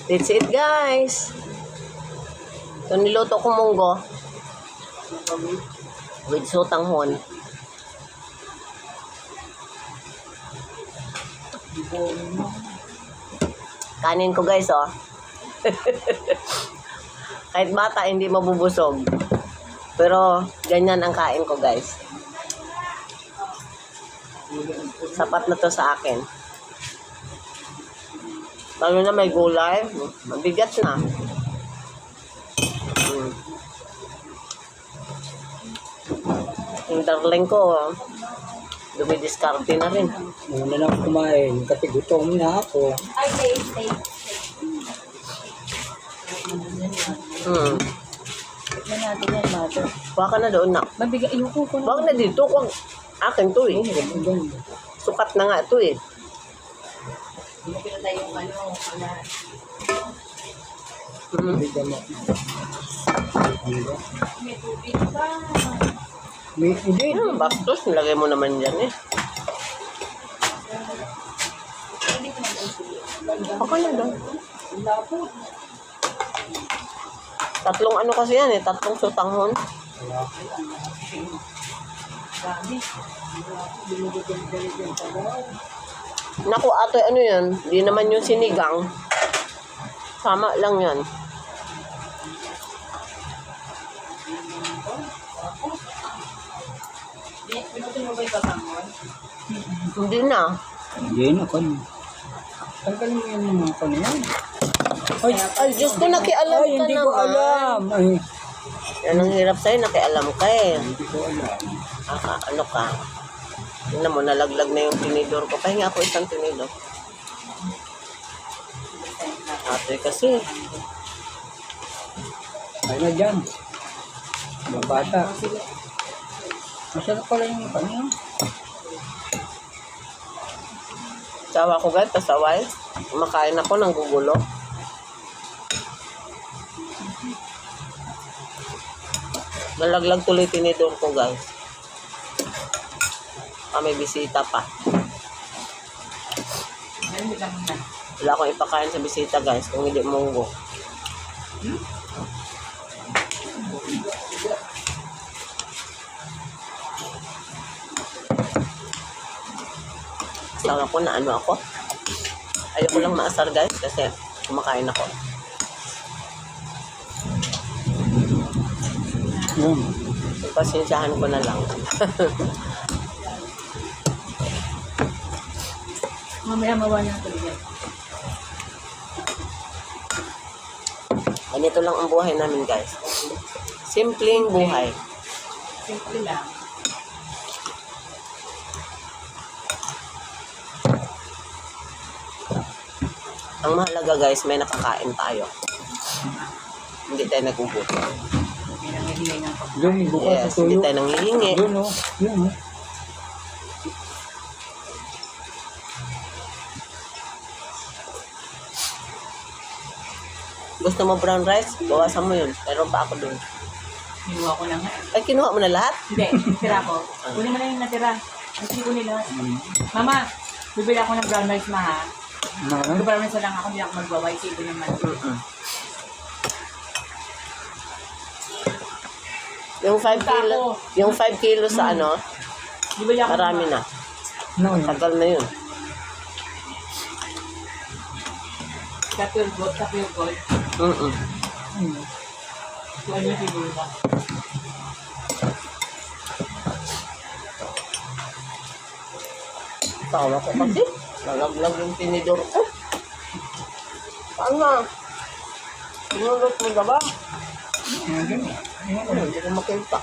That's it, guys. Ito niluto ko munggo. With sotanghon. Kanin ko, guys, oh. Kahit bata, hindi mabubusog. Pero, ganyan ang kain ko, guys. Sapat na to sa akin. Lalo na may gulay. Mabigat na. Yung darling ko, dumidiskarte na rin. Muna lang kumain kasi gutom na ako. Ay, stay. Tignan natin yan, mother. Huwag ka na doon na. Mabigat, ayoko ko na. Huwag na dito. Huwag. Akin to eh. Sukat na nga to eh. Makita tayong ano, Bigyan mo. may tubig pa. Hindi. Bastos. Nilagay mo naman dyan eh. Huwag ka na doon. Tatlong ano kasi yan eh. Tatlong sotanghon. Naku, ate, ano yan? Di naman yung sinigang. Sama lang yan. Pinutin mo ba yung kasamon? Hindi na. Hindi na kan. Tanggalin mo yung mga kanina. Ay, Diyos ko, nakialam Ay, ka hindi naman. ko alam. Ay, Yan ang hirap sa'yo, nakialam ka eh. hindi ko alam. Ano ka? Tingnan mo, nalaglag na yung tinidor ko. Pahinga ako isang tinidor. Ate kasi. Ay na dyan. Mga bata. Masarap pala yung kanina. Sawa ko guys, pasaway. Kumakain ako ng gugulo. Nalaglag tuloy tinidor ko guys. May bisita pa. Wala akong ipakain sa bisita guys kung hindi munggo. Sawa ko na ano ako. Ayoko lang maasar guys kasi kumakain ako. Yun. Pasensyahan ko na lang. Mamaya mawa niya ito bigyan. Ganito lang ang buhay namin guys. Simpleng buhay. Simple lang. Ang mahalaga guys, may nakakain tayo. Hindi tayo nagugutom. May nangihingi ng pagkain. Yun, bukas Yes, sa hindi tuyo. tayo nanghihingi. Yun o. Yun o. Gusto mo brown rice? Bawasan mo yun. Meron pa ako dun. Hinuha ko lang nga. Ay, kinuha mo na lahat? Hindi, tira ko. Kunin mo na yung natira. Hindi ko nila. Mama, bibili ako ng brown rice ma ha. Ano? Brown rice lang ako, hindi ako magbaway. Sibo naman. Yung 5 kilo, yung 5 kilo sa ano, Bibili ako. marami na. No, yun. Tagal na yun. Kapil gold. Mm-mm. Ano yung siguro ba? Tawa ko kasi. Nalaglag yung tinidor ko. Paano? Sinulot mo na ba? Hindi ko makita.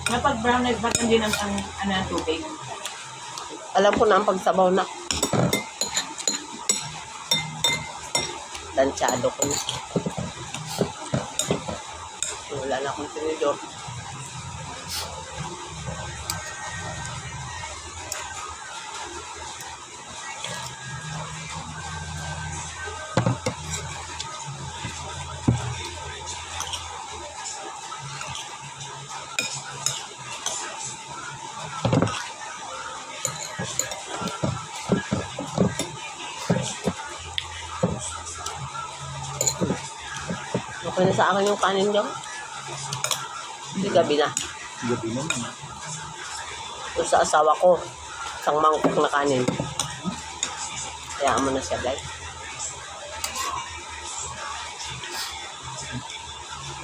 Kapag brown rice, ba't hindi ng ano ng tubig? Alam ko na ang pagsabaw na. Tansyado ko na. Wala na akong tinidor. Okay na sa akin yung kanin dyan. Hindi gabi na. Gabi naman. Ito sa asawa ko. Isang mangkok na kanin. Kaya mo na siya, guys.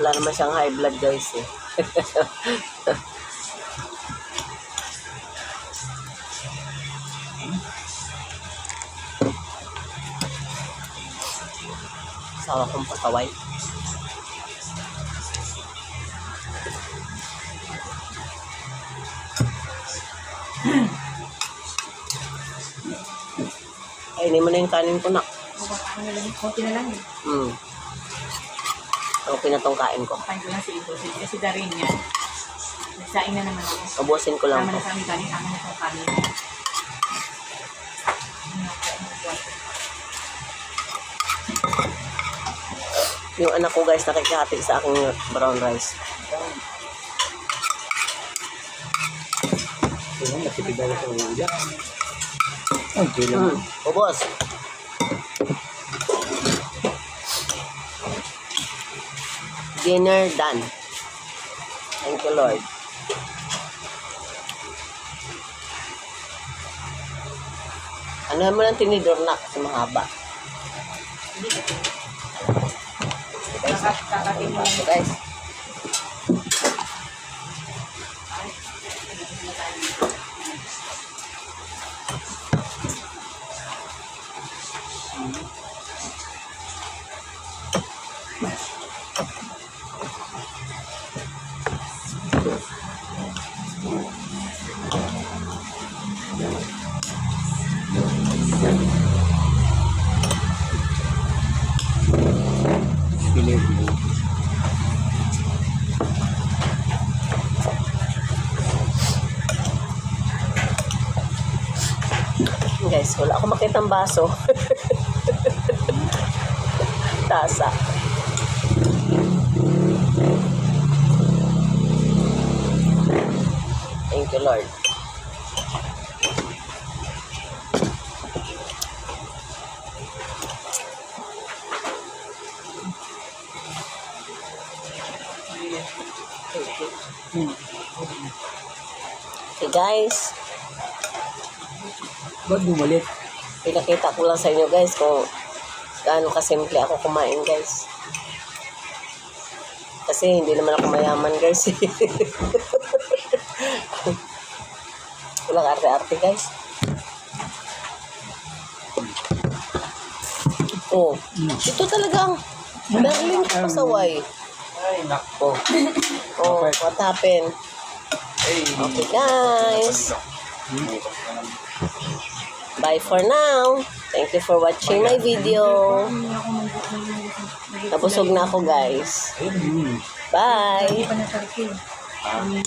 Wala naman siyang high blood, guys, eh. Asawa kong pasaway. Kainin mo na yung kanin ko, nak. Konti na lang eh. Okay na tong kain ko. Kain ko lang si Ibo. Kasi Darin yan. Nagsaing na naman ako. Ubusin ko lang Tama to. na sa aming kanin. Tama na sa kanin. Yung anak ko, guys, nakikihati sa aking brown rice. Ito lang, nakitid ako sa uya. Okay lang. Ubos. Dinner done. Thank you, Lord. Ano mo lang tinidor na kasi mahaba. Kakatin mo So, guys. Pinig. Guys, wala akong makitang baso. Tasa. Thank you, Lord. Okay, guys. Ba't bumalik? Pinakita ko lang sa inyo, guys, kung gaano kasimple ako kumain, guys. Kasi hindi naman ako mayaman, guys. Walang arte-arte, guys. Oh, ito talagang darling ko pasaway. Ay, nako. Oh, what happened? Okay, guys. Bye for now. Thank you for watching my video. Nabusog na ako, guys. Bye. Hindi pa nasarap eh.